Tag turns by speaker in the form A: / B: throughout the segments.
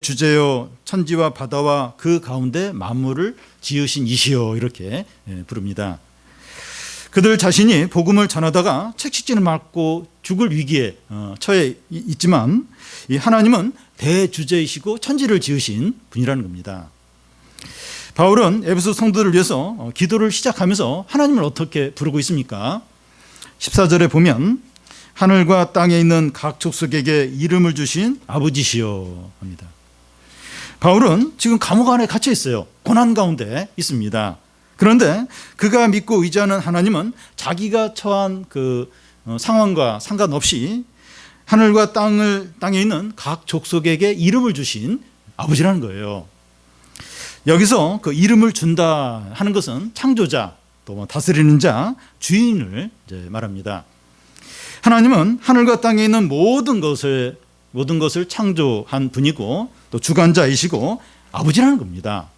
A: 대주제여 천지와 바다와 그 가운데 만물을 지으신 이시여 이렇게 부릅니다. 그들 자신이 복음을 전하다가 책식진을 맞고 죽을 위기에 처해 있지만 이 하나님은 대주제이시고 천지를 지으신 분이라는 겁니다. 바울은 에베소 성도들을 위해서 기도를 시작하면서 하나님을 어떻게 부르고 있습니까? 14절에 보면 하늘과 땅에 있는 각 족속에게 이름을 주신 아버지시여 합니다. 바울은 지금 감옥 안에 갇혀 있어요. 고난 가운데 있습니다. 그런데 그가 믿고 의지하는 하나님은 자기가 처한 그 상황과 상관없이 하늘과 땅에 있는 각 족속에게 이름을 주신 아버지라는 거예요. 여기서 그 이름을 준다 하는 것은 창조자, 또 다스리는 자, 주인을 이제 말합니다. 하나님은 하늘과 땅에 있는 모든 것을 창조한 분이고 또 주관자이시고 아버지라는 겁니다.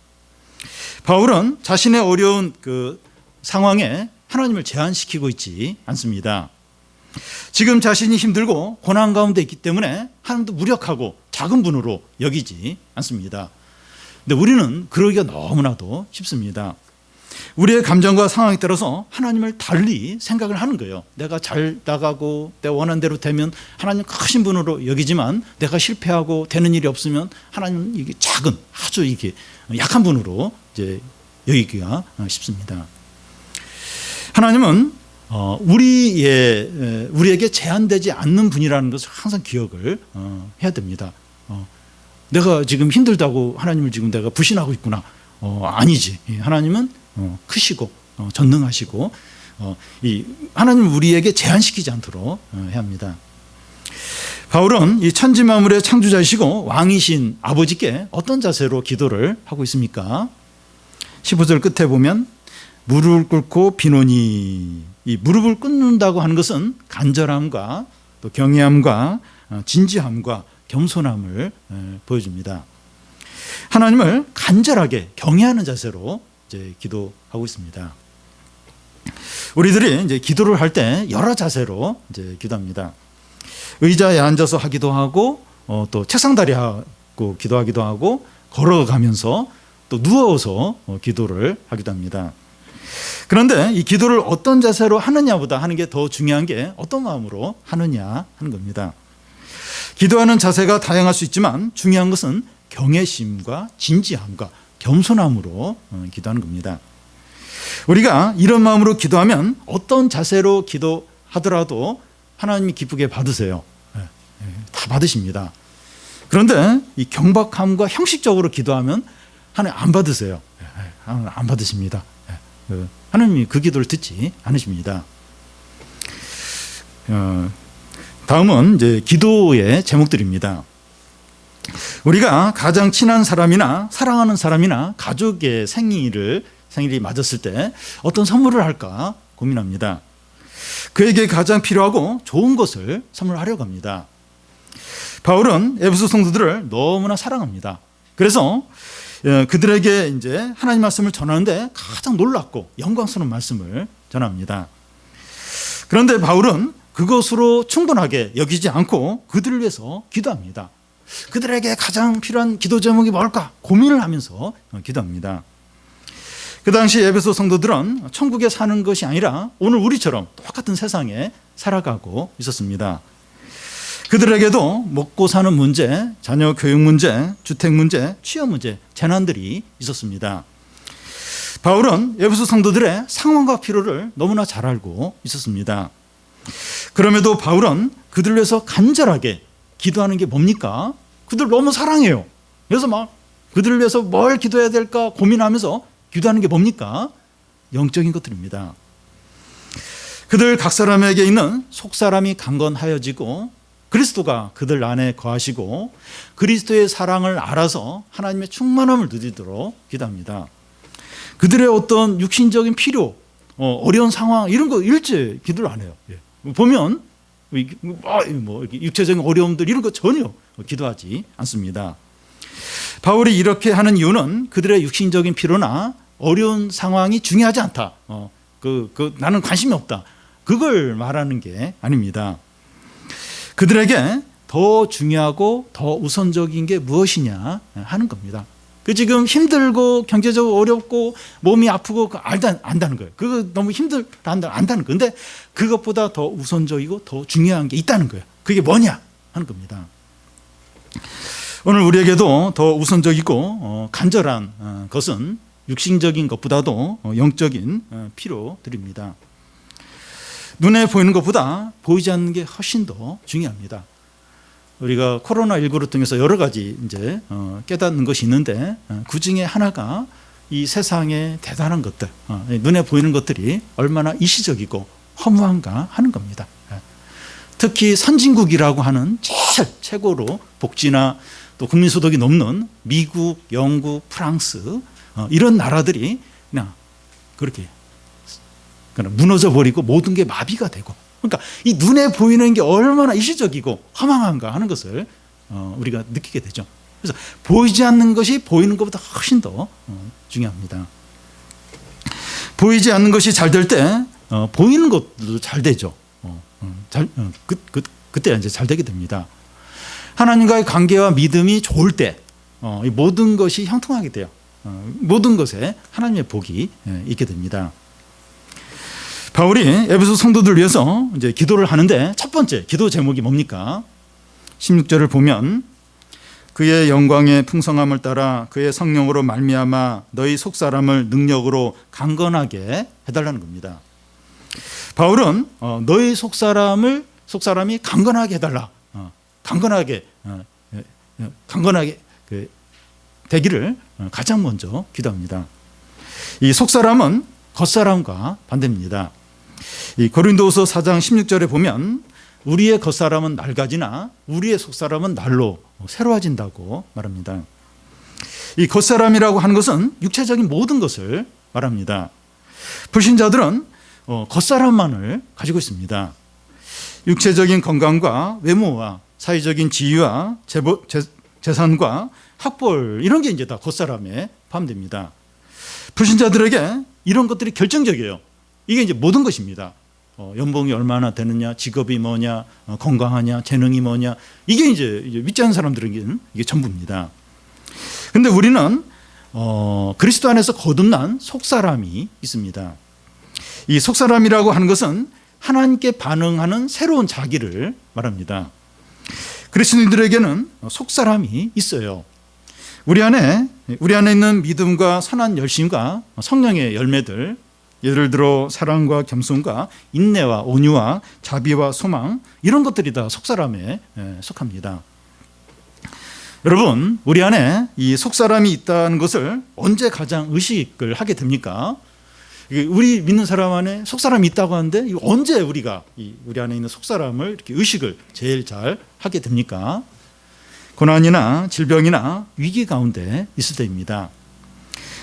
A: 바울은 자신의 어려운 그 상황에 하나님을 제한시키고 있지 않습니다. 지금 자신이 힘들고 고난 가운데 있기 때문에 하나님도 무력하고 작은 분으로 여기지 않습니다. 근데 우리는 그러기가 너무나도 쉽습니다. 우리의 감정과 상황에 따라서 하나님을 달리 생각을 하는 거예요. 내가 잘 나가고 내가 원하는 대로 되면 하나님 크신 분으로 여기지만 내가 실패하고 되는 일이 없으면 하나님은 이게 작은 아주 이게 약한 분으로 이제 여기기가 쉽습니다. 하나님은 우리에게 제한되지 않는 분이라는 것을 항상 기억을 해야 됩니다. 내가 지금 힘들다고 하나님을 지금 내가 불신하고 있구나. 아니지. 하나님은 크시고 전능하시고 하나님은 우리에게 제한시키지 않도록 해야 합니다. 바울은 이 천지 만물의 창조자이시고 왕이신 아버지께 어떤 자세로 기도를 하고 있습니까? 15절 끝에 보면 무릎을 꿇고 비노니, 이 무릎을 꿇는다고 하는 것은 간절함과 또 경외함과 진지함과 겸손함을 보여줍니다. 하나님을 간절하게 경외하는 자세로 이제 기도하고 있습니다. 우리들이 이제 기도를 할 때 여러 자세로 이제 기도합니다. 의자에 앉아서 하기도 하고, 또 책상다리 하고 기도하기도 하고, 걸어가면서 또 누워서 기도를 하기도 합니다. 그런데 이 기도를 어떤 자세로 하느냐보다 하는 게 더 중요한 게 어떤 마음으로 하느냐 하는 겁니다. 기도하는 자세가 다양할 수 있지만 중요한 것은 경외심과 진지함과 겸손함으로 기도하는 겁니다. 우리가 이런 마음으로 기도하면 어떤 자세로 기도하더라도 하나님이 기쁘게 받으세요. 다 받으십니다. 그런데 이 경박함과 형식적으로 기도하면 하나님 안 받으세요. 안 받으십니다. 하나님이 그 기도를 듣지 않으십니다. 다음은 이제 기도의 제목들입니다. 우리가 가장 친한 사람이나 사랑하는 사람이나 가족의 생일이 맞았을 때 어떤 선물을 할까 고민합니다. 그에게 가장 필요하고 좋은 것을 선물하려고 합니다. 바울은 에베소 성도들을 너무나 사랑합니다. 그래서 그들에게 이제 하나님 말씀을 전하는데 가장 놀랍고 영광스러운 말씀을 전합니다. 그런데 바울은 그것으로 충분하게 여기지 않고 그들을 위해서 기도합니다. 그들에게 가장 필요한 기도 제목이 뭘까 고민을 하면서 기도합니다. 그 당시 에베소 성도들은 천국에 사는 것이 아니라 오늘 우리처럼 똑같은 세상에 살아가고 있었습니다. 그들에게도 먹고 사는 문제, 자녀 교육 문제, 주택 문제, 취업 문제, 재난들이 있었습니다. 바울은 에베소 성도들의 상황과 필요를 너무나 잘 알고 있었습니다. 그럼에도 바울은 그들을 위해서 간절하게 기도하는 게 뭡니까? 그들 너무 사랑해요. 그래서 막 그들을 위해서 뭘 기도해야 될까 고민하면서 기도하는 게 뭡니까? 영적인 것들입니다. 그들 각 사람에게 있는 속사람이 강건하여지고 그리스도가 그들 안에 거하시고 그리스도의 사랑을 알아서 하나님의 충만함을 누리도록 기도합니다. 그들의 어떤 육신적인 필요, 어려운 상황 이런 거 일체 기도를 안 해요. 보면 육체적인 어려움들 이런 거 전혀 기도하지 않습니다. 바울이 이렇게 하는 이유는 그들의 육신적인 필요나 어려운 상황이 중요하지 않다. 나는 관심이 없다. 그걸 말하는 게 아닙니다. 그들에게 더 중요하고 더 우선적인 게 무엇이냐 하는 겁니다. 그 지금 힘들고 경제적으로 어렵고 몸이 아프고 안다는 거예요. 그거 너무 안다는 거예요. 근데 그것보다 더 우선적이고 더 중요한 게 있다는 거예요. 그게 뭐냐 하는 겁니다. 오늘 우리에게도 더 우선적이고 간절한 것은 육신적인 것보다도 영적인 필요들입니다. 눈에 보이는 것보다 보이지 않는 게 훨씬 더 중요합니다. 우리가 코로나19를 통해서 여러 가지 이제 깨닫는 것이 있는데 그 중에 하나가 이 세상의 대단한 것들, 눈에 보이는 것들이 얼마나 일시적이고 허무한가 하는 겁니다. 특히 선진국이라고 하는 제일 최고로 복지나 또 국민소득이 높는 미국, 영국, 프랑스 이런 나라들이 그냥 그렇게 무너져 버리고 모든 게 마비가 되고, 그러니까 이 눈에 보이는 게 얼마나 일시적이고 허망한가 하는 것을 우리가 느끼게 되죠. 그래서 보이지 않는 것이 보이는 것보다 훨씬 더 중요합니다. 보이지 않는 것이 잘 될 때 보이는 것도 잘 되죠. 그때 이제 잘 되게 됩니다. 하나님과의 관계와 믿음이 좋을 때 이 모든 것이 형통하게 돼요. 모든 것에 하나님의 복이 있게 됩니다. 바울이 에베소 성도들을 위해서 이제 기도를 하는데 첫 번째 기도 제목이 뭡니까? 16절을 보면 그의 영광의 풍성함을 따라 그의 성령으로 말미암아 너희 속사람을 능력으로 강건하게 해달라는 겁니다. 바울은 너희 속사람이 강건하게 해달라, 강건하게 되기를 가장 먼저 기도합니다. 이 속사람은 겉사람과 반대입니다. 이 고린도후서 4장 16절에 보면 우리의 겉사람은 낡아지나 우리의 속사람은 날로 새로워진다고 말합니다. 이 겉사람이라고 하는 것은 육체적인 모든 것을 말합니다. 불신자들은 겉사람만을 가지고 있습니다. 육체적인 건강과 외모와 사회적인 지위와 재산과 학벌 이런 게 이제 다 겉사람에 포함됩니다. 불신자들에게 이런 것들이 결정적이에요. 이게 이제 모든 것입니다. 연봉이 얼마나 되느냐, 직업이 뭐냐, 건강하냐, 재능이 뭐냐, 이게 이제 믿지 않는 사람들에게는 이게 전부입니다. 그런데 우리는 그리스도 안에서 거듭난 속사람이 있습니다. 이 속사람이라고 하는 것은 하나님께 반응하는 새로운 자기를 말합니다. 그리스도인들에게는 속사람이 있어요. 우리 안에 있는 믿음과 선한 열심과 성령의 열매들, 예를 들어 사랑과 겸손과 인내와 온유와 자비와 소망, 이런 것들이 다 속사람에 속합니다. 여러분, 우리 안에 이 속사람이 있다는 것을 언제 가장 의식을 하게 됩니까? 우리 믿는 사람 안에 속사람이 있다고 하는데 언제 우리가 우리 안에 있는 속사람을 이렇게 의식을 제일 잘 하게 됩니까? 고난이나 질병이나 위기 가운데 있을 때입니다.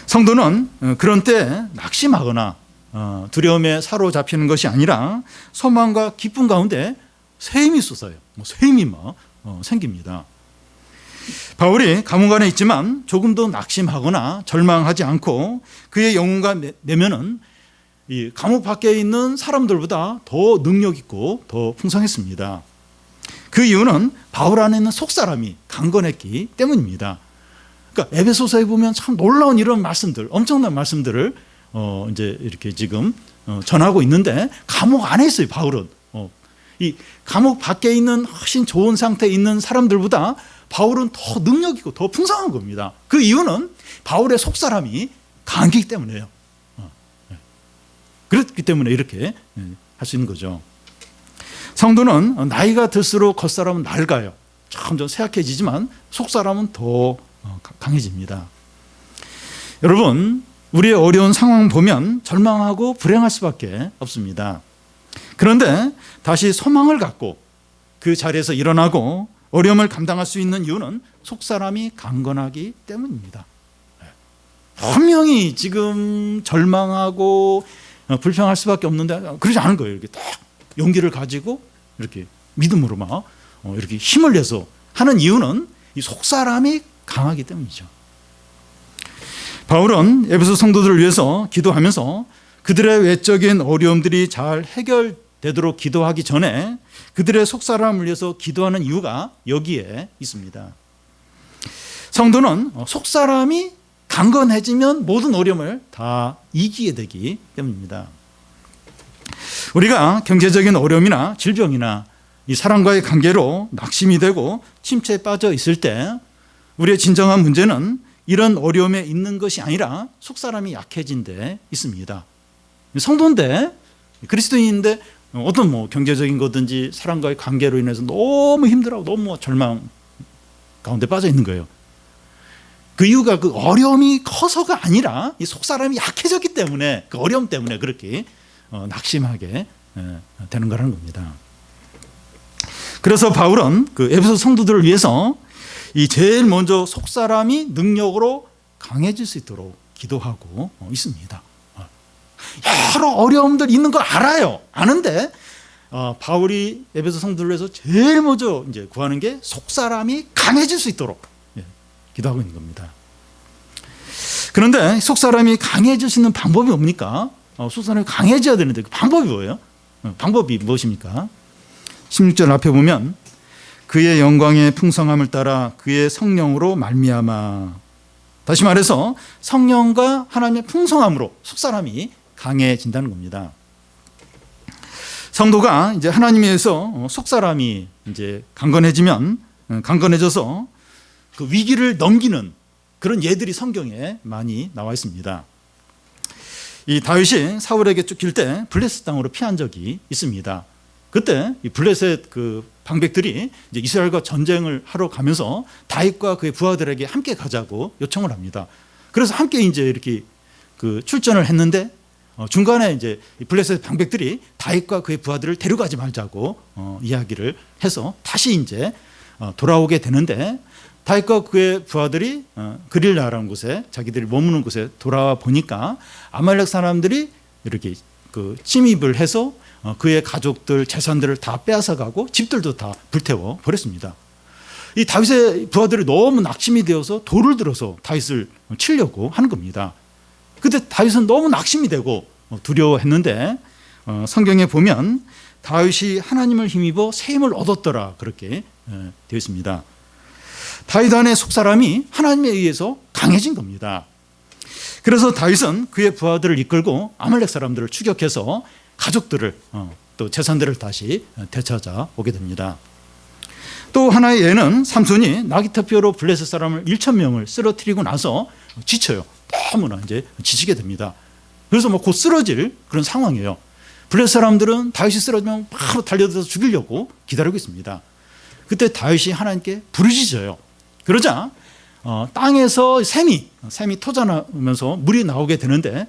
A: 성도는 그런 때 낙심하거나 두려움에 사로잡히는 것이 아니라 소망과 기쁨 가운데 쇠임이 솟아요. 쇠임이 생깁니다. 바울이 감옥 안에 있지만 조금도 낙심하거나 절망하지 않고 그의 영혼과 내면은 이 감옥 밖에 있는 사람들보다 더 능력 있고 더 풍성했습니다. 그 이유는 바울 안에 있는 속사람이 강건했기 때문입니다. 그러니까 에베소서에 보면 참 놀라운 이런 말씀들, 엄청난 말씀들을 이제 이렇게 지금 전하고 있는데 감옥 안에 있어요. 바울은 이 감옥 밖에 있는 훨씬 좋은 상태에 있는 사람들보다 바울은 더 능력 있고 더 풍성한 겁니다. 그 이유는 바울의 속사람이 강하기 때문이에요. 그렇기 때문에 이렇게 할 수 있는 거죠. 성도는 나이가 들수록 겉사람은 낡아요. 점점 쇠약해지지만 속사람은 더 강해집니다. 여러분, 우리의 어려운 상황 보면 절망하고 불행할 수밖에 없습니다. 그런데 다시 소망을 갖고 그 자리에서 일어나고 어려움을 감당할 수 있는 이유는 속사람이 강건하기 때문입니다. 분명히 지금 절망하고 불평할 수밖에 없는데 그러지 않은 거예요. 이렇게 딱 용기를 가지고 이렇게 믿음으로 막 이렇게 힘을 내서 하는 이유는 이 속사람이 강하기 때문이죠. 바울은 에베소 성도들을 위해서 기도하면서 그들의 외적인 어려움들이 잘 되도록 기도하기 전에 그들의 속사람을 위해서 기도하는 이유가 여기에 있습니다. 성도는 속사람이 강건해지면 모든 어려움을 다 이기게 되기 때문입니다. 우리가 경제적인 어려움이나 질병이나 이 사람과의 관계로 낙심이 되고 침체에 빠져 있을 때 우리의 진정한 문제는 이런 어려움에 있는 것이 아니라 속사람이 약해진 데 있습니다. 성도인데, 그리스도인인데 어떤 경제적인 거든지 사람과의 관계로 인해서 너무 힘들어하고 너무 절망 가운데 빠져 있는 거예요. 그 이유가 그 어려움이 커서가 아니라 이 속사람이 약해졌기 때문에, 그 어려움 때문에 그렇게 낙심하게 되는 거라는 겁니다. 그래서 바울은 그 에베소 성도들을 위해서 이 제일 먼저 속사람이 능력으로 강해질 수 있도록 기도하고 있습니다. 여러 어려움들 있는 걸 알아요. 아는데 바울이 에베소 성도들을 위해서 제일 먼저 이제 구하는 게 속사람이 강해질 수 있도록 기도하고 있는 겁니다. 그런데 속사람이 강해질 수 있는 방법이 뭡니까? 속사람이 강해져야 되는데 그 방법이 뭐예요? 방법이 무엇입니까? 16절 앞에 보면 그의 영광의 풍성함을 따라 그의 성령으로 말미암아, 다시 말해서 성령과 하나님의 풍성함으로 속사람이 강해진다는 겁니다. 성도가 이제 하나님에 의해서 속사람이 이제 강건해져서 그 위기를 넘기는 그런 예들이 성경에 많이 나와 있습니다. 이 다윗이 사울에게 쫓길 때 블레셋 땅으로 피한 적이 있습니다. 그때 이 블레셋 그 방백들이 이제 이스라엘과 전쟁을 하러 가면서 다윗과 그의 부하들에게 함께 가자고 요청을 합니다. 그래서 함께 이제 이렇게 그 출전을 했는데 중간에 이제 블레셋 방백들이 다윗과 그의 부하들을 데려가지 말자고 이야기를 해서 다시 이제 돌아오게 되는데, 다윗과 그의 부하들이 그릴라라는 곳에, 자기들이 머무는 곳에 돌아와 보니까 아말렉 사람들이 이렇게 그 침입을 해서 그의 가족들 재산들을 다 빼앗아가고 집들도 다 불태워 버렸습니다. 이 다윗의 부하들이 너무 낙심이 되어서 돌을 들어서 다윗을 치려고 하는 겁니다. 그때 다윗은 너무 낙심이 되고 두려워했는데 성경에 보면 다윗이 하나님을 힘입어 새 힘을 얻었더라, 그렇게 되어 있습니다. 다윗 안의 속사람이 하나님에 의해서 강해진 겁니다. 그래서 다윗은 그의 부하들을 이끌고 아말렉 사람들을 추격해서 가족들을 또 재산들을 다시 되찾아 오게 됩니다. 또 하나의 예는 삼손이 나기타피어로 블레셋 사람을 1,000명을 쓰러뜨리고 나서 지쳐요. 너무나 이제 지치게 됩니다. 그래서 곧 쓰러질 그런 상황이에요. 블레셋 사람들은 다윗이 쓰러지면 바로 달려들어서 죽이려고 기다리고 있습니다. 그때 다윗이 하나님께 부르짖어요. 그러자 땅에서 샘이 터져나오면서 물이 나오게 되는데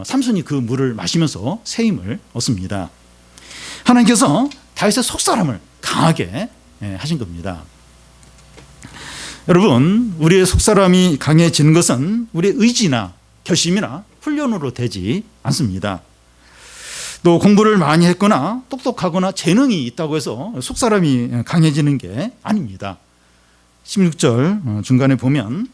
A: 삼손이 그 물을 마시면서 새 힘을 얻습니다. 하나님께서 다윗의 속사람을 강하게 하신 겁니다. 여러분, 우리의 속사람이 강해지는 것은 우리의 의지나 결심이나 훈련으로 되지 않습니다. 또 공부를 많이 했거나 똑똑하거나 재능이 있다고 해서 속사람이 강해지는 게 아닙니다. 16절 중간에 보면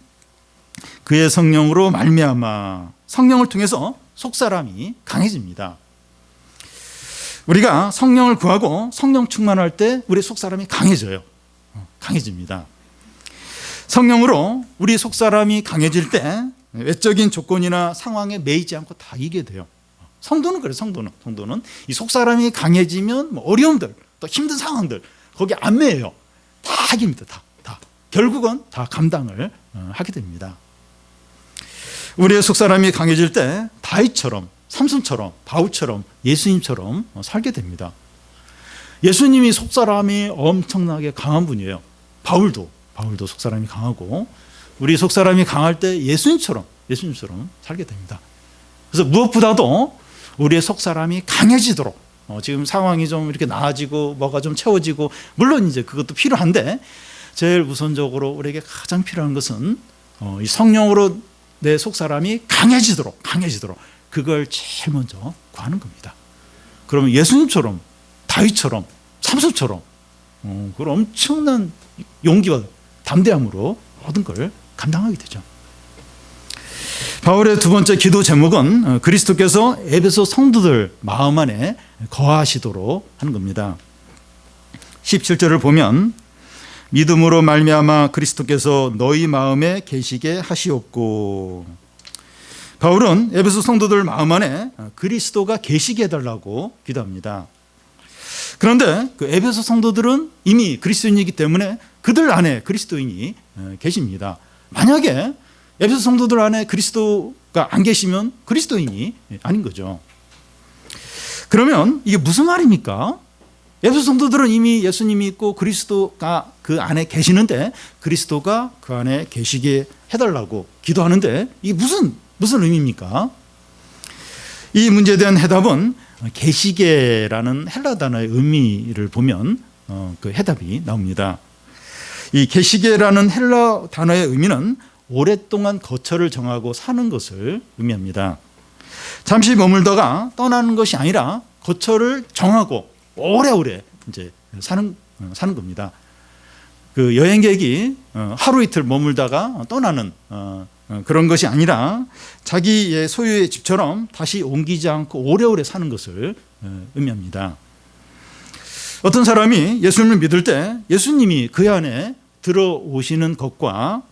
A: 그의 성령으로 말미암아, 성령을 통해서 속사람이 강해집니다. 우리가 성령을 구하고 성령 충만할 때 우리 속사람이 강해져요. 강해집니다. 성령으로 우리 속사람이 강해질 때 외적인 조건이나 상황에 매이지 않고 다 이기게 돼요. 성도는 그래요. 성도는 이 속사람이 강해지면 어려움들, 또 힘든 상황들 거기 안 매여요. 다 이깁니다. 다. 결국은 다 감당을 하게 됩니다. 우리의 속사람이 강해질 때 다윗처럼, 삼손처럼, 바울처럼, 예수님처럼 살게 됩니다. 예수님이 속사람이 엄청나게 강한 분이에요. 바울도 속사람이 강하고, 우리 속사람이 강할 때 예수님처럼 살게 됩니다. 그래서 무엇보다도 우리의 속사람이 강해지도록, 지금 상황이 좀 이렇게 나아지고 뭐가 좀 채워지고, 물론 이제 그것도 필요한데 제일 우선적으로 우리에게 가장 필요한 것은 이 성령으로 내 속사람이 강해지도록 그걸 제일 먼저 구하는 겁니다. 그러면 예수님처럼, 다윗처럼, 삼손처럼 그런 엄청난 용기와 담대함으로 모든 걸 감당하게 되죠. 바울의 두 번째 기도 제목은 그리스도께서 에베소 성도들 마음 안에 거하시도록 하는 겁니다. 17절을 보면 믿음으로 말미암아 그리스도께서 너희 마음에 계시게 하시옵고, 바울은 에베소 성도들 마음 안에 그리스도가 계시게 해달라고 기도합니다. 그런데 그 에베소 성도들은 이미 그리스도인이기 때문에 그들 안에 그리스도인이 계십니다. 만약에 에베소 성도들 안에 그리스도가 안 계시면 그리스도인이 아닌 거죠. 그러면 이게 무슨 말입니까? 에베소 성도들은 이미 예수님이 있고 그리스도가 그 안에 계시는데 그리스도가 그 안에 계시게 해달라고 기도하는데 이게 무슨 의미입니까? 이 문제에 대한 해답은 계시게라는 헬라 단어의 의미를 보면 그 해답이 나옵니다. 이 계시게라는 헬라 단어의 의미는 오랫동안 거처를 정하고 사는 것을 의미합니다. 잠시 머물다가 떠나는 것이 아니라 거처를 정하고 오래오래 이제 사는 겁니다. 그 여행객이 하루 이틀 머물다가 떠나는 그런 것이 아니라 자기의 소유의 집처럼 다시 옮기지 않고 오래오래 사는 것을 의미합니다. 어떤 사람이 예수님을 믿을 때 예수님이 그 안에 들어오시는 것과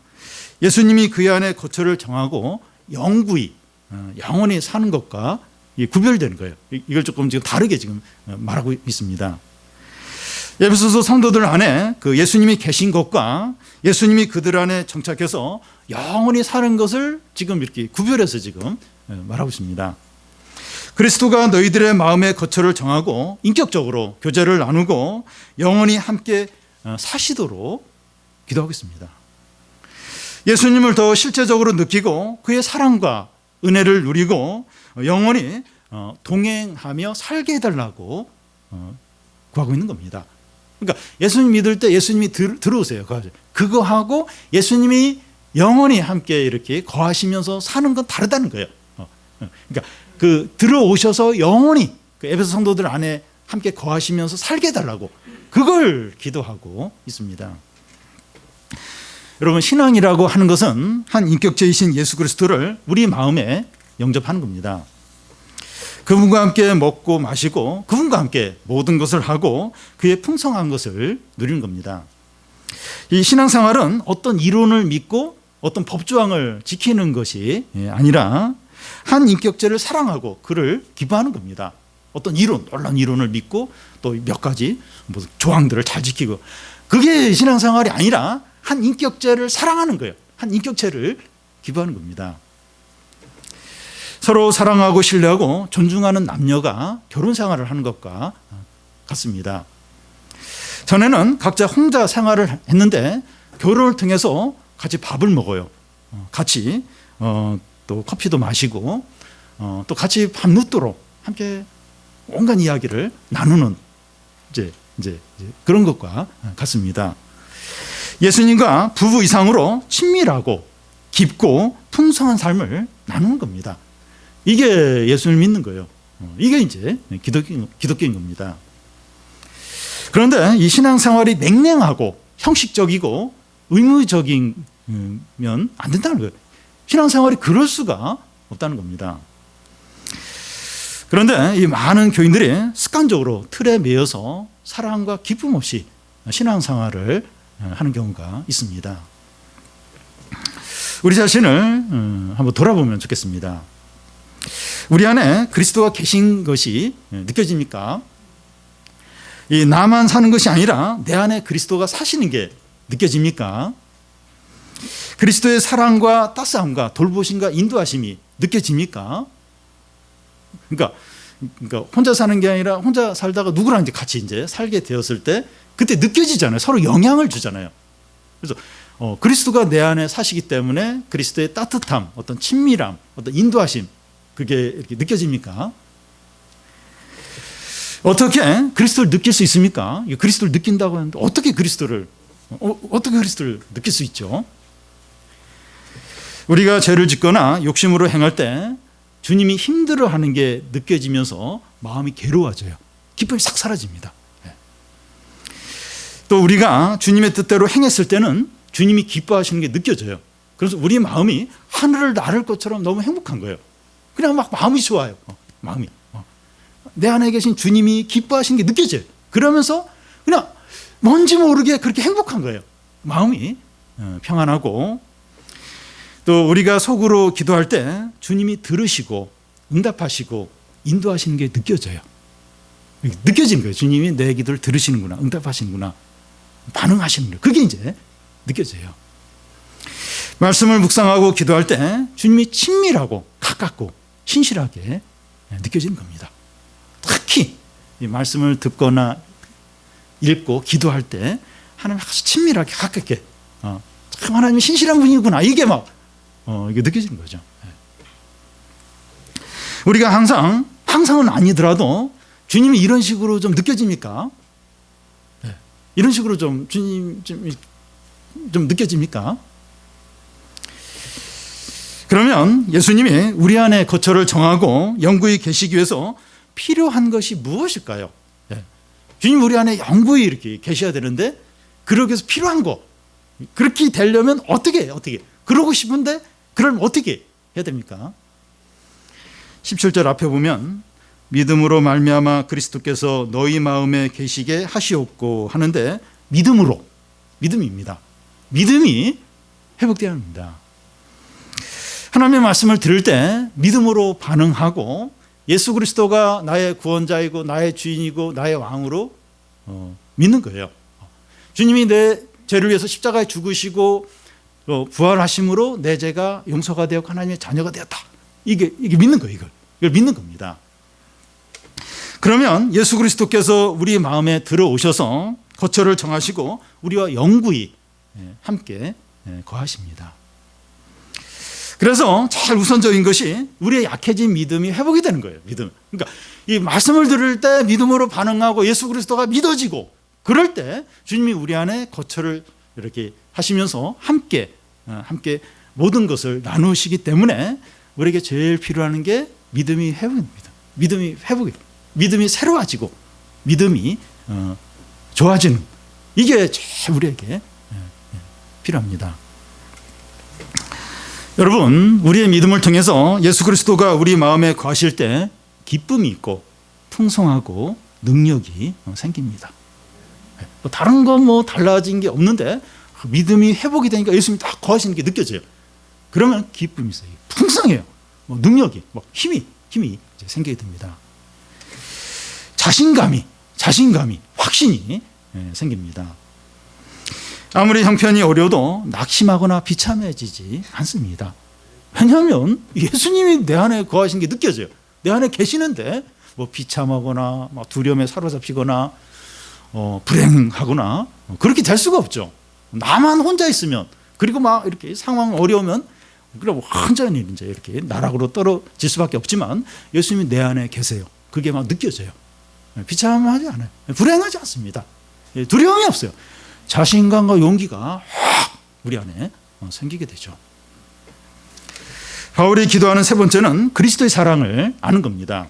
A: 예수님이 그 안에 거처를 정하고 영구히 영원히 사는 것과 구별되는 거예요. 이걸 조금 지금 다르게 지금 말하고 있습니다. 에베소서 성도들 안에 그 예수님이 계신 것과 예수님이 그들 안에 정착해서 영원히 사는 것을 지금 이렇게 구별해서 지금 말하고 있습니다. 그리스도가 너희들의 마음의 거처를 정하고 인격적으로 교제를 나누고 영원히 함께 사시도록 기도하고 있습니다. 예수님을 더 실제적으로 느끼고 그의 사랑과 은혜를 누리고 영원히 동행하며 살게 해달라고 구하고 있는 겁니다. 그러니까 예수님 믿을 때 예수님이 들어오세요. 그거 하고 예수님이 영원히 함께 이렇게 거하시면서 사는 건 다르다는 거예요. 그러니까 그 들어오셔서 영원히 그 에베소 성도들 안에 함께 거하시면서 살게 해달라고 그걸 기도하고 있습니다. 여러분, 신앙이라고 하는 것은 한 인격체이신 예수 그리스도를 우리 마음에 영접하는 겁니다. 그분과 함께 먹고 마시고 그분과 함께 모든 것을 하고 그의 풍성한 것을 누리는 겁니다. 이 신앙생활은 어떤 이론을 믿고 어떤 법조항을 지키는 것이 아니라 한 인격체를 사랑하고 그를 기뻐하는 겁니다. 어떤 이론, 놀라운 이론을 믿고 또 몇 가지 조항들을 잘 지키고, 그게 신앙생활이 아니라 한 인격체를 사랑하는 거예요. 한 인격체를 기뻐하는 겁니다. 서로 사랑하고 신뢰하고 존중하는 남녀가 결혼 생활을 하는 것과 같습니다. 전에는 각자 혼자 생활을 했는데 결혼을 통해서 같이 밥을 먹어요. 같이 또 커피도 마시고 또 같이 밤늦도록 함께 온갖 이야기를 나누는 이제 그런 것과 같습니다. 예수님과 부부 이상으로 친밀하고 깊고 풍성한 삶을 나누는 겁니다. 이게 예수를 믿는 거예요. 이게 이제 기독교인 겁니다. 그런데 이 신앙생활이 냉랭하고 형식적이고 의무적이면 안 된다는 거예요. 신앙생활이 그럴 수가 없다는 겁니다. 그런데 이 많은 교인들이 습관적으로 틀에 매여서 사랑과 기쁨 없이 신앙생활을 하는 경우가 있습니다. 우리 자신을 한번 돌아보면 좋겠습니다. 우리 안에 그리스도가 계신 것이 느껴집니까? 이 나만 사는 것이 아니라 내 안에 그리스도가 사시는 게 느껴집니까? 그리스도의 사랑과 따스함과 돌보심과 인도하심이 느껴집니까? 그러니까 혼자 사는 게 아니라 혼자 살다가 누구랑 이제 같이 이제 살게 되었을 때 그때 느껴지잖아요. 서로 영향을 주잖아요. 그래서 그리스도가 내 안에 사시기 때문에 그리스도의 따뜻함, 어떤 친밀함, 어떤 인도하심, 그게 이렇게 느껴집니까? 어떻게 그리스도를 느낄 수 있습니까? 그리스도를 느낀다고 하는데 어떻게 그리스도를 느낄 수 있죠? 우리가 죄를 짓거나 욕심으로 행할 때 주님이 힘들어하는 게 느껴지면서 마음이 괴로워져요. 기쁨이 싹 사라집니다. 또 우리가 주님의 뜻대로 행했을 때는 주님이 기뻐하시는 게 느껴져요. 그래서 우리 마음이 하늘을 나를 것처럼 너무 행복한 거예요. 그냥 막 마음이 좋아요. 마음이. 내 안에 계신 주님이 기뻐하시는 게 느껴져요. 그러면서 그냥 뭔지 모르게 그렇게 행복한 거예요. 마음이 평안하고, 또 우리가 속으로 기도할 때 주님이 들으시고 응답하시고 인도하시는 게 느껴져요. 느껴지는 거예요. 주님이 내 기도를 들으시는구나, 응답하시는구나, 반응하시는 거예요. 그게 이제 느껴져요. 말씀을 묵상하고 기도할 때 주님이 친밀하고 가깝고 신실하게 느껴지는 겁니다. 특히 이 말씀을 듣거나 읽고 기도할 때 하나님 아주 친밀하게 가깝게, 참 하나님이 신실한 분이구나, 이게 막 이게 느껴지는 거죠. 우리가 항상은 아니더라도 주님이 이런 식으로 좀 느껴집니까? 이런 식으로 좀 주님 좀 느껴집니까? 그러면 예수님이 우리 안에 거처를 정하고 영구히 계시기 위해서 필요한 것이 무엇일까요? 주님 우리 안에 영구히 이렇게 계셔야 되는데, 그러기 위해서 필요한 거, 그렇게 되려면 어떻게 그러고 싶은데 그러면 어떻게 해야 됩니까? 17절 앞에 보면 믿음으로 말미암아 그리스도께서 너희 마음에 계시게 하시옵고 하는데, 믿음입니다. 믿음이 회복되어야 합니다. 하나님의 말씀을 들을 때 믿음으로 반응하고 예수 그리스도가 나의 구원자이고 나의 주인이고 나의 왕으로 믿는 거예요. 주님이 내 죄를 위해서 십자가에 죽으시고 부활하심으로 내 죄가 용서가 되었고 하나님의 자녀가 되었다. 이게 믿는 거예요. 이걸 믿는 겁니다. 그러면 예수 그리스도께서 우리 마음에 들어오셔서 거처를 정하시고 우리와 영구히 함께 거하십니다. 그래서 제일 우선적인 것이 우리의 약해진 믿음이 회복이 되는 거예요. 믿음. 그러니까 이 말씀을 들을 때 믿음으로 반응하고 예수 그리스도가 믿어지고, 그럴 때 주님이 우리 안에 거처를 이렇게 하시면서 함께 모든 것을 나누시기 때문에 우리에게 제일 필요한 게 믿음이 회복입니다. 믿음이 새로워지고 믿음이 좋아지는, 이게 제일 우리에게 필요합니다. 여러분, 우리의 믿음을 통해서 예수 그리스도가 우리 마음에 거하실 때 기쁨이 있고 풍성하고 능력이 생깁니다. 다른 거 달라진 게 없는데 믿음이 회복이 되니까 예수님이 딱 거하시는 게 느껴져요. 그러면 기쁨이 있어요. 풍성해요. 능력이, 힘이 이제 생기게 됩니다. 자신감이, 확신이 생깁니다. 아무리 형편이 어려워도 낙심하거나 비참해지지 않습니다. 왜냐하면 예수님이 내 안에 거하시는 게 느껴져요. 내 안에 계시는데 비참하거나 두려움에 사로잡히거나 불행하거나 그렇게 될 수가 없죠. 나만 혼자 있으면, 그리고 이렇게 상황 어려우면 그럼 완전히 이제 이렇게 나락으로 떨어질 수밖에 없지만 예수님이 내 안에 계세요. 그게 느껴져요. 비참하지 않아요. 불행하지 않습니다. 두려움이 없어요. 자신감과 용기가 확 우리 안에 생기게 되죠. 바울이 기도하는 세 번째는 그리스도의 사랑을 아는 겁니다.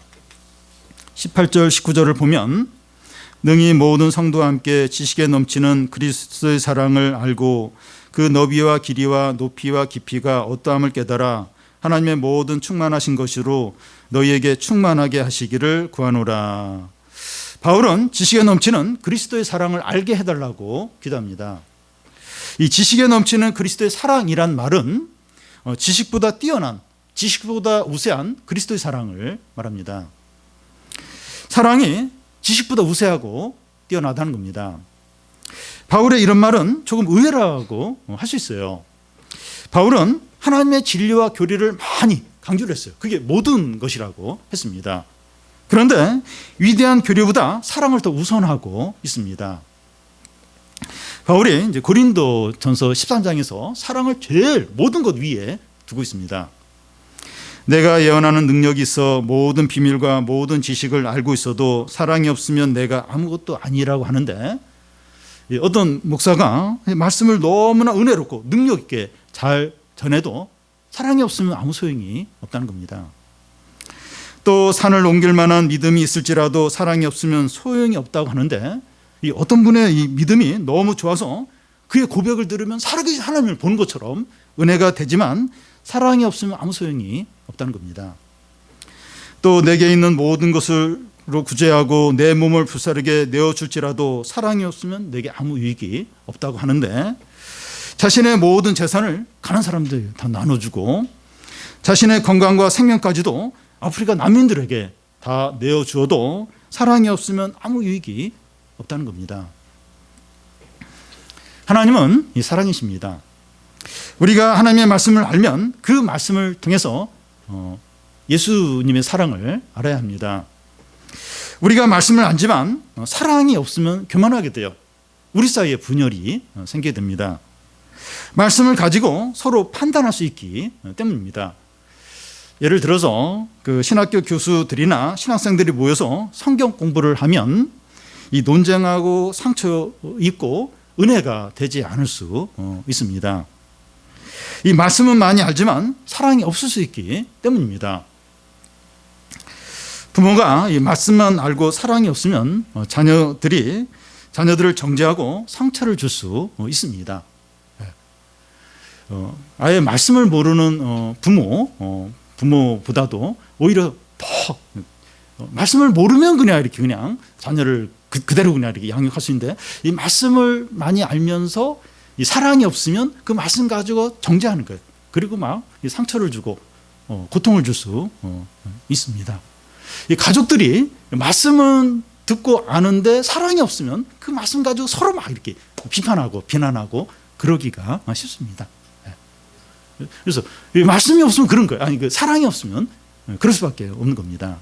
A: 18절 19절을 보면 능히 모든 성도와 함께 지식에 넘치는 그리스도의 사랑을 알고 그 너비와 길이와 높이와 깊이가 어떠함을 깨달아 하나님의 모든 충만하신 것으로 너희에게 충만하게 하시기를 구하노라. 바울은 지식에 넘치는 그리스도의 사랑을 알게 해달라고 기도합니다. 이 지식에 넘치는 그리스도의 사랑이란 말은 지식보다 뛰어난, 지식보다 우세한 그리스도의 사랑을 말합니다. 사랑이 지식보다 우세하고 뛰어나다는 겁니다. 바울의 이런 말은 조금 의외라고 할 수 있어요. 바울은 하나님의 진리와 교리를 많이 강조를 했어요. 그게 모든 것이라고 했습니다. 그런데 위대한 교리보다 사랑을 더 우선하고 있습니다. 바울이 이제 고린도전서 13장에서 사랑을 제일 모든 것 위에 두고 있습니다. 내가 예언하는 능력이 있어 모든 비밀과 모든 지식을 알고 있어도 사랑이 없으면 내가 아무것도 아니라고 하는데, 어떤 목사가 말씀을 너무나 은혜롭고 능력 있게 잘 전해도 사랑이 없으면 아무 소용이 없다는 겁니다. 또 산을 옮길 만한 믿음이 있을지라도 사랑이 없으면 소용이 없다고 하는데, 이 어떤 분의 이 믿음이 너무 좋아서 그의 고백을 들으면 살아계신 하나님을 보는 것처럼 은혜가 되지만 사랑이 없으면 아무 소용이 없다는 겁니다. 또 내게 있는 모든 것으로 구제하고 내 몸을 불사르게 내어줄지라도 사랑이 없으면 내게 아무 유익이 없다고 하는데, 자신의 모든 재산을 가난한 사람들 다 나눠주고 자신의 건강과 생명까지도 아프리카 난민들에게 다 내어주어도 사랑이 없으면 아무 유익이 없다는 겁니다. 하나님은 이 사랑이십니다. 우리가 하나님의 말씀을 알면 그 말씀을 통해서 예수님의 사랑을 알아야 합니다. 우리가 말씀을 알지만 사랑이 없으면 교만하게 돼요. 우리 사이에 분열이 생기게 됩니다. 말씀을 가지고 서로 판단할 수 있기 때문입니다. 예를 들어서 그 신학교 교수들이나 신학생들이 모여서 성경 공부를 하면 이 논쟁하고 상처 입고 은혜가 되지 않을 수 있습니다. 이 말씀은 많이 알지만 사랑이 없을 수 있기 때문입니다. 부모가 이 말씀만 알고 사랑이 없으면 자녀들을 정죄하고 상처를 줄 수 있습니다. 아예 말씀을 모르는 부모보다도 오히려 더 말씀을 모르면 그냥 자녀를 그대로 그냥 이렇게 양육할 수 있는데, 이 말씀을 많이 알면서 이 사랑이 없으면 그 말씀 가지고 정죄하는 거예요. 그리고 막 상처를 주고 고통을 줄 수 있습니다. 이 가족들이 말씀은 듣고 아는데 사랑이 없으면 그 말씀 가지고 서로 막 이렇게 비판하고 비난하고 그러기가 쉽습니다. 그래서 이 말씀이 없으면 그런 거예요. 아니, 그 사랑이 없으면 그럴 수밖에 없는 겁니다.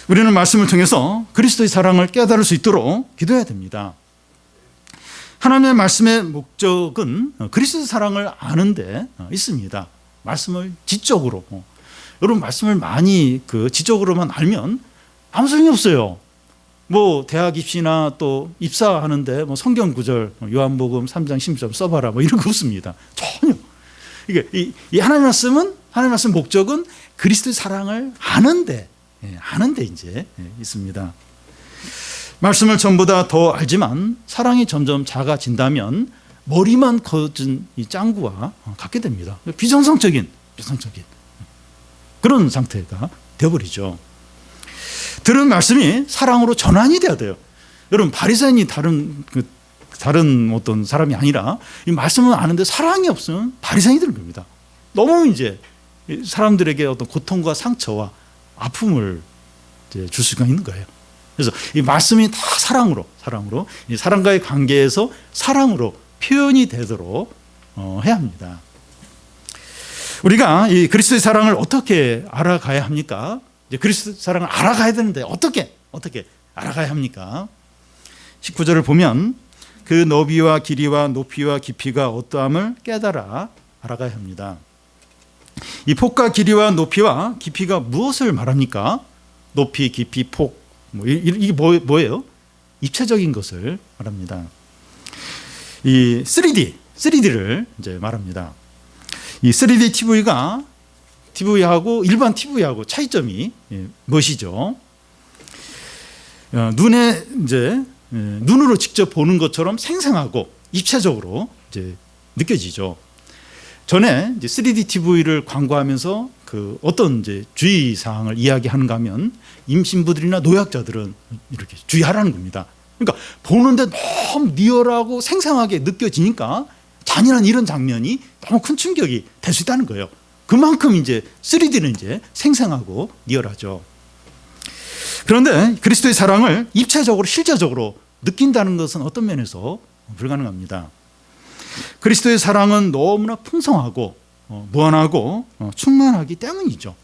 A: 우리는 말씀을 통해서 그리스도의 사랑을 깨달을 수 있도록 기도해야 됩니다. 하나님의 말씀의 목적은 그리스도의 사랑을 아는 데 있습니다. 말씀을 지적으로, 여러분 말씀을 많이 지적으로만 알면 아무 소용이 없어요. 뭐 대학 입시나 또 입사하는데 뭐 성경 구절 요한복음 3장 16절 써봐라 뭐 이런 거 없습니다. 전혀. 이게 이 하나님 말씀 목적은 그리스도의 사랑을 아는데 이제 있습니다. 말씀을 전보다 더 알지만 사랑이 점점 작아진다면 머리만 커진 이 짱구와 같게 됩니다. 비정상적인 그런 상태가 되어버리죠. 들은 말씀이 사랑으로 전환이 돼야 돼요. 여러분 바리새인이 다른 어떤 사람이 아니라 이 말씀을 아는데 사랑이 없으면 바리새인이 되는 겁니다. 너무 이제 사람들에게 어떤 고통과 상처와 아픔을 줄 수가 있는 거예요. 그래서 이 말씀이 다 사랑으로 이 사람과의 관계에서 사랑으로 표현이 되도록 해야 합니다. 우리가 이 그리스도의 사랑을 어떻게 알아가야 합니까? 이제 그리스도의 사랑을 알아가야 되는데 어떻게 알아가야 합니까? 19절을 보면 그 너비와 길이와 높이와 깊이가 어떠함을 깨달아 알아가야 합니다. 이 폭과 길이와 높이와 깊이가 무엇을 말합니까? 높이, 깊이, 폭, 이게 뭐예요? 입체적인 것을 말합니다. 이 3D를 이제 말합니다. 이 3D TV하고 일반 TV하고 차이점이 무엇이죠? 눈으로 직접 보는 것처럼 생생하고 입체적으로 이제 느껴지죠. 전에 이제 3D TV를 광고하면서 어떤 이제 주의 사항을 이야기하는가 하면 임신부들이나 노약자들은 이렇게 주의하라는 겁니다. 그러니까 보는데 너무 리얼하고 생생하게 느껴지니까 잔인한 이런 장면이 너무 큰 충격이 될 수 있다는 거예요. 그만큼 이제 3D는 이제 생생하고 리얼하죠. 그런데 그리스도의 사랑을 입체적으로 실제적으로 느낀다는 것은 어떤 면에서 불가능합니다. 그리스도의 사랑은 너무나 풍성하고 무한하고 충만하기 때문이죠.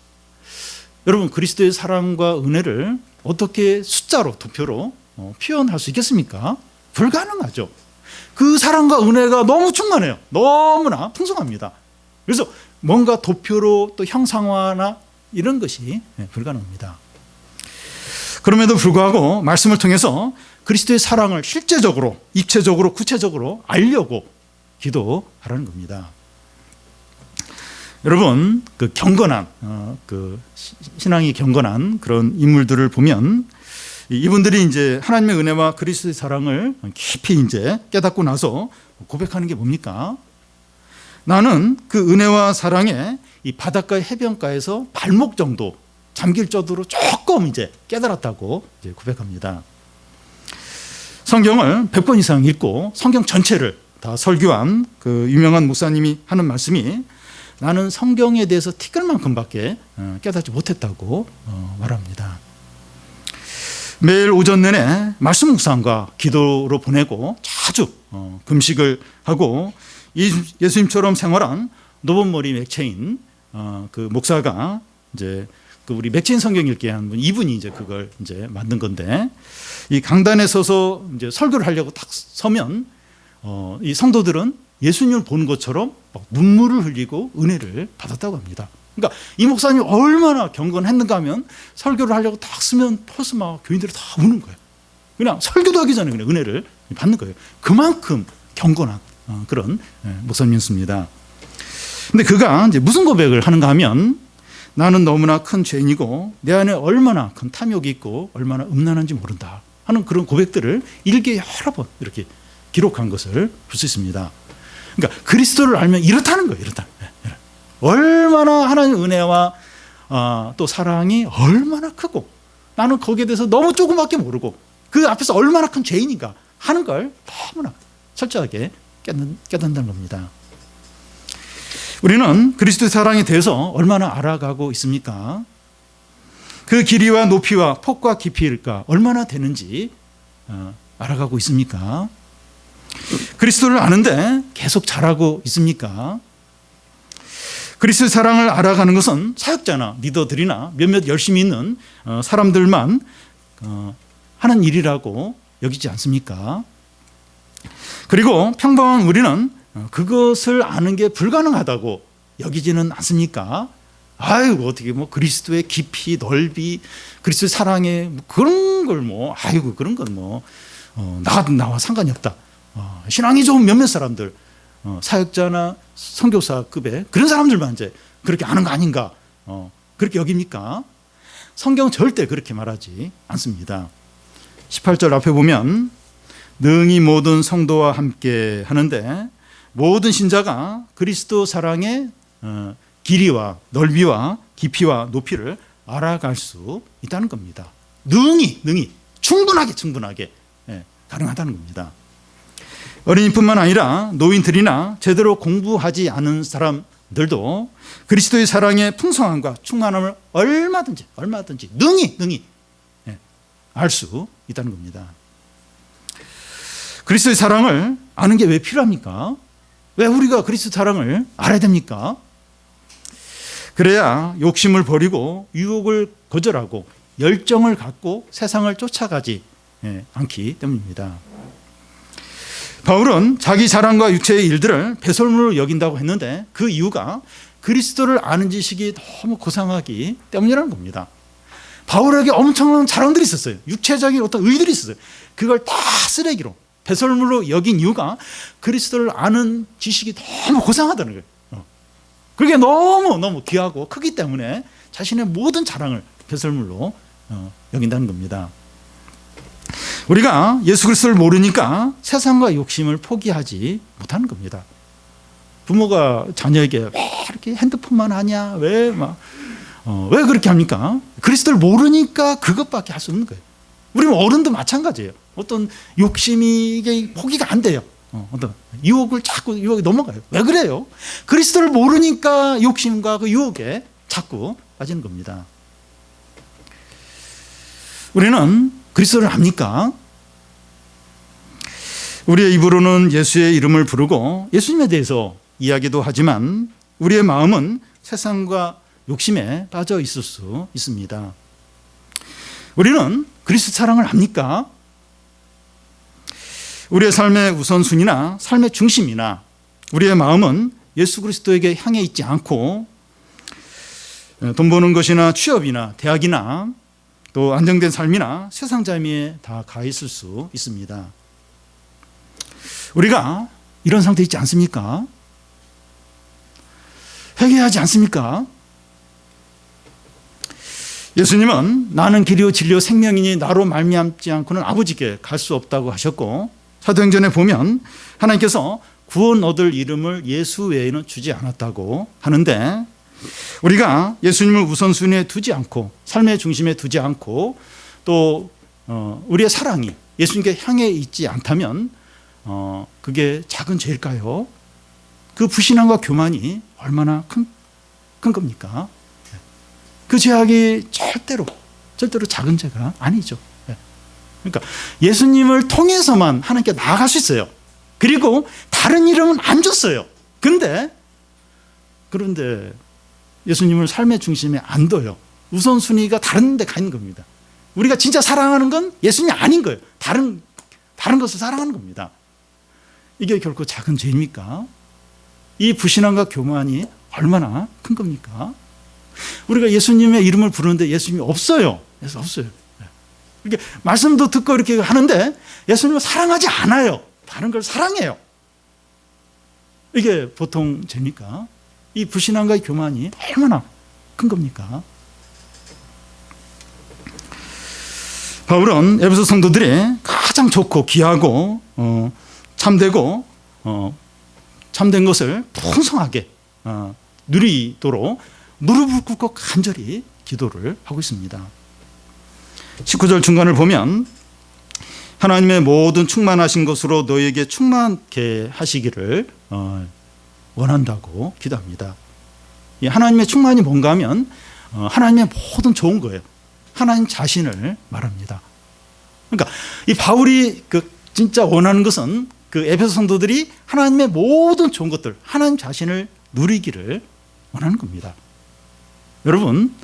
A: 여러분 그리스도의 사랑과 은혜를 어떻게 숫자로 도표로 표현할 수 있겠습니까? 불가능하죠. 그 사랑과 은혜가 너무 충만해요. 너무나 풍성합니다. 그래서 뭔가 도표로 또 형상화나 이런 것이 불가능합니다. 그럼에도 불구하고 말씀을 통해서 그리스도의 사랑을 실제적으로, 입체적으로, 구체적으로 알려고 기도하라는 겁니다. 여러분, 경건한, 신앙이 경건한 그런 인물들을 보면 이분들이 이제 하나님의 은혜와 그리스도의 사랑을 깊이 이제 깨닫고 나서 고백하는 게 뭡니까? 나는 그 은혜와 사랑에 이 바닷가 해변가에서 발목 정도 잠길 정도로 조금 이제 깨달았다고 이제 고백합니다. 성경을 100번 이상 읽고 성경 전체를 다 설교한 그 유명한 목사님이 하는 말씀이 나는 성경에 대해서 티끌만큼밖에 깨닫지 못했다고 말합니다. 매일 오전 내내 말씀 묵상과 기도로 보내고 자주 금식을 하고 예수님처럼 생활한 노본머리 맥체인 그 목사가 이제 그 우리 맥체인 성경 읽기 한 분 이분이 이제 그걸 이제 만든 건데 이 강단에 서서 이제 설교를 하려고 딱 서면 이 성도들은 예수님을 보는 것처럼 막 눈물을 흘리고 은혜를 받았다고 합니다. 그러니까 이 목사님이 얼마나 경건했는가 하면 설교를 하려고 딱 쓰면 벌써 막 교인들이 다 우는 거예요. 그냥 설교도 하기 전에 그냥 은혜를 받는 거예요. 그만큼 경건한 그런 목사님이었습니다. 근데 그가 이제 무슨 고백을 하는가 하면 나는 너무나 큰 죄인이고 내 안에 얼마나 큰 탐욕이 있고 얼마나 음란한지 모른다 하는 그런 고백들을 일기에 여러 번 이렇게 기록한 것을 볼 수 있습니다. 그러니까 그리스도를 알면 이렇다는 거예요. 이렇다. 얼마나 하나님의 은혜와 또 사랑이 얼마나 크고 나는 거기에 대해서 너무 조금밖에 모르고 그 앞에서 얼마나 큰 죄인인가 하는 걸 너무나 철저하게 깨닫는다는 겁니다. 우리는 그리스도의 사랑에 대해서 얼마나 알아가고 있습니까? 그 길이와 높이와 폭과 깊이가 얼마나 되는지 알아가고 있습니까? 그리스도를 아는데 계속 잘하고 있습니까? 그리스도의 사랑을 알아가는 것은 사역자나 리더들이나 몇몇 열심히 있는 사람들만 하는 일이라고 여기지 않습니까? 그리고 평범한 우리는 그것을 아는 게 불가능하다고 여기지는 않습니까? 아이고 어떻게 뭐 그리스도의 깊이 넓이 그리스도의 사랑에 그런 걸 뭐 아이고 그런 건 뭐 나와 상관이 없다. 신앙이 좋은 몇몇 사람들 사역자나 선교사급의 그런 사람들만 이제 그렇게 아는 거 아닌가 그렇게 여깁니까? 성경은 절대 그렇게 말하지 않습니다. 18절 앞에 보면 능히 모든 성도와 함께 하는데 모든 신자가 그리스도 사랑의 길이와 넓이와 깊이와 높이를 알아갈 수 있다는 겁니다. 능히 충분하게 가능하다는 겁니다. 어린이뿐만 아니라 노인들이나 제대로 공부하지 않은 사람들도 그리스도의 사랑의 풍성함과 충만함을 얼마든지 능히 알 수 있다는 겁니다. 그리스도의 사랑을 아는 게 왜 필요합니까? 왜 우리가 그리스도 사랑을 알아야 됩니까? 그래야 욕심을 버리고 유혹을 거절하고 열정을 갖고 세상을 쫓아가지 않기 때문입니다. 바울은 자기 자랑과 육체의 일들을 배설물로 여긴다고 했는데 그 이유가 그리스도를 아는 지식이 너무 고상하기 때문이라는 겁니다. 바울에게 엄청난 자랑들이 있었어요. 육체적인 어떤 의들이 있었어요. 그걸 다 쓰레기로 배설물로 여긴 이유가 그리스도를 아는 지식이 너무 고상하다는 거예요. 그게 너무 귀하고 크기 때문에 자신의 모든 자랑을 배설물로 여긴다는 겁니다. 우리가 예수 그리스도를 모르니까 세상과 욕심을 포기하지 못하는 겁니다. 부모가 자녀에게 왜 이렇게 핸드폰만 하냐, 왜 그렇게 합니까? 그리스도를 모르니까 그것밖에 할 수 없는 거예요. 우리 어른도 마찬가지예요. 어떤 욕심이 이게 포기가 안 돼요. 어떤 유혹이 넘어가요. 왜 그래요? 그리스도를 모르니까 욕심과 그 유혹에 자꾸 빠지는 겁니다. 우리는 그리스도를 압니까? 우리의 입으로는 예수의 이름을 부르고 예수님에 대해서 이야기도 하지만 우리의 마음은 세상과 욕심에 빠져 있을 수 있습니다. 우리는 그리스도 사랑을 압니까? 우리의 삶의 우선순위나 삶의 중심이나 우리의 마음은 예수 그리스도에게 향해 있지 않고 돈 버는 것이나 취업이나 대학이나 또 안정된 삶이나 세상 재미에 다 가 있을 수 있습니다. 우리가 이런 상태에 있지 않습니까? 회개하지 않습니까? 예수님은 나는 길이요 진리요 생명이니 나로 말미암지 않고는 아버지께 갈 수 없다고 하셨고, 사도행전에 보면 하나님께서 구원 얻을 이름을 예수 외에는 주지 않았다고 하는데, 우리가 예수님을 우선순위에 두지 않고 삶의 중심에 두지 않고 또 우리의 사랑이 예수님께 향해 있지 않다면 그게 작은 죄일까요? 그 불신앙과 교만이 얼마나 큰 겁니까? 그 죄악이 절대로 작은 죄가 아니죠. 그러니까 예수님을 통해서만 하나님께 나아갈 수 있어요. 그리고 다른 이름은 안 줬어요. 그런데 예수님을 삶의 중심에 안 둬요. 우선순위가 다른 데 가 있는 겁니다. 우리가 진짜 사랑하는 건 예수님이 아닌 거예요. 다른 것을 사랑하는 겁니다. 이게 결코 작은 죄입니까? 이 불신앙과 교만이 얼마나 큰 겁니까? 우리가 예수님의 이름을 부르는데 예수님이 없어요. 예수 없어요. 이렇게 말씀도 듣고 이렇게 하는데 예수님을 사랑하지 않아요. 다른 걸 사랑해요. 이게 보통 죄입니까? 이 불신앙과 교만이 얼마나 큰 겁니까? 바울은 에베소 성도들이 가장 좋고 귀하고 참된 것을 풍성하게 누리도록 무릎을 꿇고 간절히 기도를 하고 있습니다. 19절 중간을 보면 하나님의 모든 충만하신 것으로 너희에게 충만케 하시기를 원한다고 기도합니다. 이 하나님의 충만이 뭔가 하면 하나님의 모든 좋은 거예요. 하나님 자신을 말합니다. 그러니까 이 바울이 진짜 원하는 것은 그 에베소 성도들이 하나님의 모든 좋은 것들, 하나님 자신을 누리기를 원하는 겁니다. 여러분,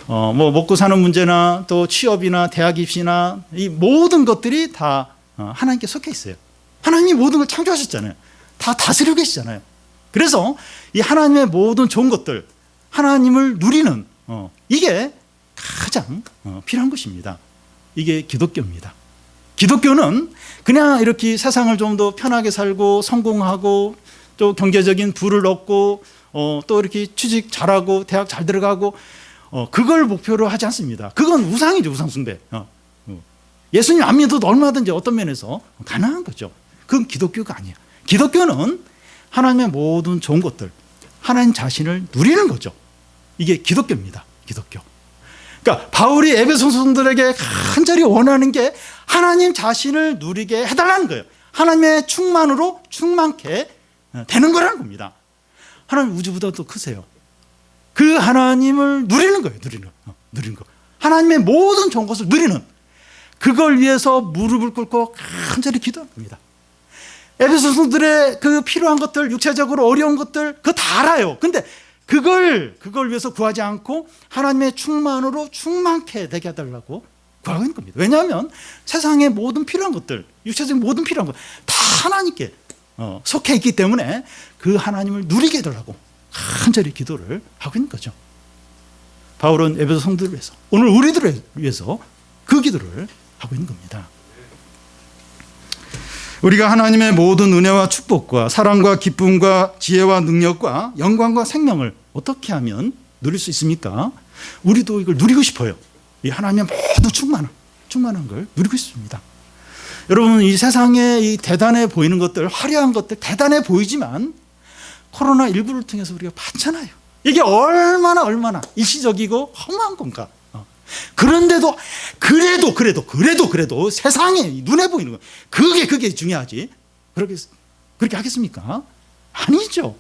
A: 뭐 먹고 사는 문제나 또 취업이나 대학 입시나 이 모든 것들이 다 하나님께 속해 있어요. 하나님이 모든 걸 창조하셨잖아요. 다 다스리고 계시잖아요. 그래서 이 하나님의 모든 좋은 것들, 하나님을 누리는 이게 가장 필요한 것입니다. 이게 기독교입니다. 기독교는 그냥 이렇게 세상을 좀 더 편하게 살고 성공하고 또 경제적인 부를 얻고 또 이렇게 취직 잘하고 대학 잘 들어가고 그걸 목표로 하지 않습니다. 그건 우상이죠. 우상숭배. 예수님 안 믿어도 얼마든지 어떤 면에서 가능한 거죠. 그건 기독교가 아니에요. 기독교는 하나님의 모든 좋은 것들, 하나님 자신을 누리는 거죠. 이게 기독교입니다. 기독교. 그러니까 바울이 에베소 성도들에게 간절히 원하는 게 하나님 자신을 누리게 해달라는 거예요. 하나님의 충만으로 충만케 되는 거라는 겁니다. 하나님 우주보다 더 크세요. 그 하나님을 누리는 거예요. 누리는 거. 하나님의 모든 좋은 것을 누리는, 그걸 위해서 무릎을 꿇고 간절히 기도하는 겁니다. 에베소 성도들의 그 필요한 것들, 육체적으로 어려운 것들 그거 다 알아요. 근데 그걸 위해서 구하지 않고 하나님의 충만으로 충만케 되게 해달라고 구하고 있는 겁니다. 왜냐하면 세상의 모든 필요한 것들, 육체적인 모든 필요한 것 다 하나님께 속해 있기 때문에 그 하나님을 누리게 해달라고 간절히 기도를 하고 있는 거죠. 바울은 에베소 성도들을 위해서, 오늘 우리들을 위해서 그 기도를 하고 있는 겁니다. 우리가 하나님의 모든 은혜와 축복과 사랑과 기쁨과 지혜와 능력과 영광과 생명을 어떻게 하면 누릴 수 있습니까? 우리도 이걸 누리고 싶어요. 이 하나님의 모든 충만한 걸 누리고 싶습니다. 여러분, 이 세상에 이 대단해 보이는 것들, 화려한 것들 대단해 보이지만 코로나19를 통해서 우리가 봤잖아요. 이게 얼마나 일시적이고 허무한 건가. 그런데도 그래도 세상에 눈에 보이는 거 그게 중요하지. 그렇게 하겠습니까? 아니죠.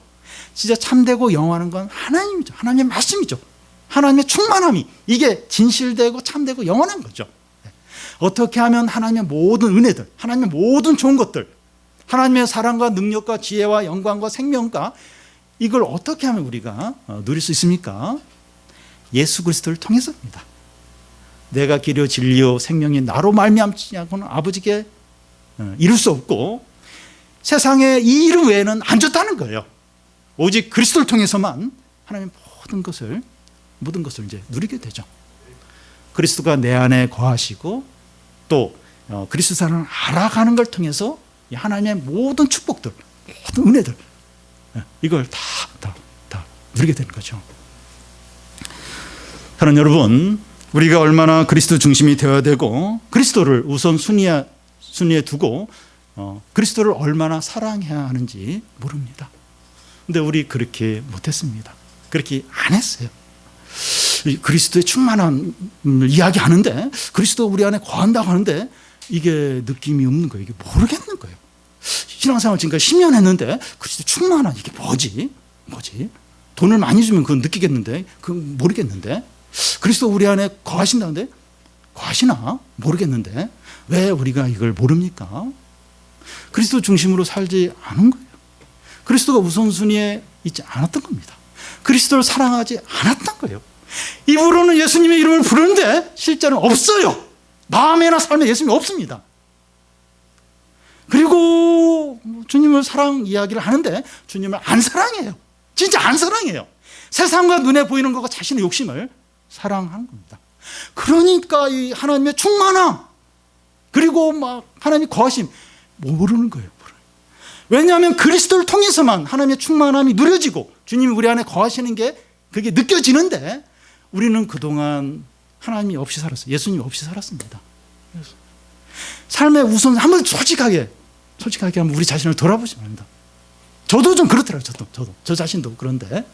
A: 진짜 참되고 영원한 건 하나님이죠. 하나님의 말씀이죠. 하나님의 충만함이 이게 진실되고 참되고 영원한 거죠. 어떻게 하면 하나님의 모든 은혜들, 하나님의 모든 좋은 것들, 하나님의 사랑과 능력과 지혜와 영광과 생명과 이걸 어떻게 하면 우리가 누릴 수 있습니까? 예수 그리스도를 통해서입니다. 내가 길이요 진리요 생명이 나로 말미암지 않고는 아버지께 이룰 수 없고 세상에 이 이름 외에는 안 줬다는 거예요. 오직 그리스도를 통해서만 하나님의 모든 것을 이제 누리게 되죠. 그리스도가 내 안에 거하시고 또 그리스도 사랑을 알아가는 걸 통해서 하나님의 모든 축복들, 모든 은혜들 이걸 다 누리게 되는 거죠. 사랑하는 여러분, 우리가 얼마나 그리스도 중심이 되어야 되고 그리스도를 우선 순위에 두고 그리스도를 얼마나 사랑해야 하는지 모릅니다. 근데 우리 그렇게 못했습니다. 그렇게 안 했어요. 그리스도의 충만함을 이야기하는데 그리스도 우리 안에 거한다고 하는데 이게 느낌이 없는 거예요. 이게 모르겠는 거예요. 신앙생활 지금까지 10년 했는데 그리스도 충만한 이게 뭐지? 돈을 많이 주면 그건 느끼겠는데 그건 모르겠는데 그리스도 우리 안에 거하신다는데 거하시나? 모르겠는데 왜 우리가 이걸 모릅니까? 그리스도 중심으로 살지 않은 거예요. 그리스도가 우선순위에 있지 않았던 겁니다. 그리스도를 사랑하지 않았던 거예요. 입으로는 예수님의 이름을 부르는데 실제로는 없어요. 마음에나 삶에 예수님이 없습니다. 그리고 주님을 사랑 이야기를 하는데 주님을 안 사랑해요. 진짜 안 사랑해요. 세상과 눈에 보이는 것과 자신의 욕심을 사랑하는 겁니다. 그러니까 이 하나님의 충만함 그리고 막 하나님의 거하심 모르는 거예요. 왜냐하면 그리스도를 통해서만 하나님의 충만함이 누려지고 주님이 우리 안에 거하시는 게 그게 느껴지는데 우리는 그동안 하나님이 없이 살았어요. 예수님이 없이 살았습니다. 삶의 우선 한번 솔직하게 한번 우리 자신을 돌아보시면 합니다. 저도 좀 그렇더라고요. 저도 저 자신도 그런데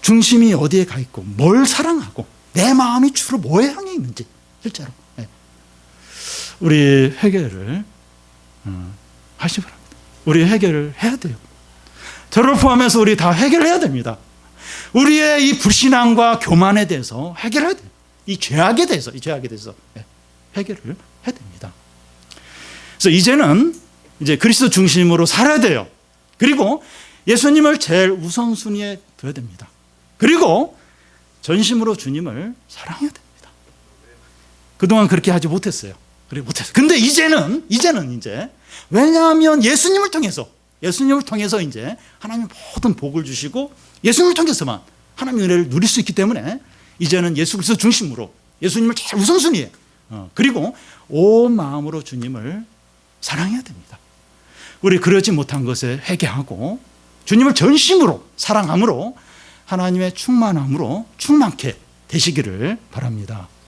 A: 중심이 어디에 가 있고 뭘 사랑하고 내 마음이 주로 뭐에 향해 있는지 실제로 우리 회개를 하시 바랍니다. 우리 회개를 해야 돼요. 저를 포함해서 우리 다 회개를 해야 됩니다. 우리의 이 불신앙과 교만에 대해서 해결해야 돼요. 이 죄악에 대해서 해결을 해야 됩니다. 그래서 이제는 그리스도 중심으로 살아야 돼요. 그리고 예수님을 제일 우선순위에 둬야 됩니다. 그리고 전심으로 주님을 사랑해야 됩니다. 그동안 그렇게 하지 못했어요. 근데 이제는 왜냐하면 예수님을 통해서 이제 하나님이 모든 복을 주시고 예수님을 통해서만 하나님의 은혜를 누릴 수 있기 때문에 이제는 예수 그리스도 중심으로 예수님을 제일 우선순위에 그리고 온 마음으로 주님을 사랑해야 됩니다. 우리 그러지 못한 것에 회개하고 주님을 전심으로 사랑함으로 하나님의 충만함으로 충만케 되시기를 바랍니다.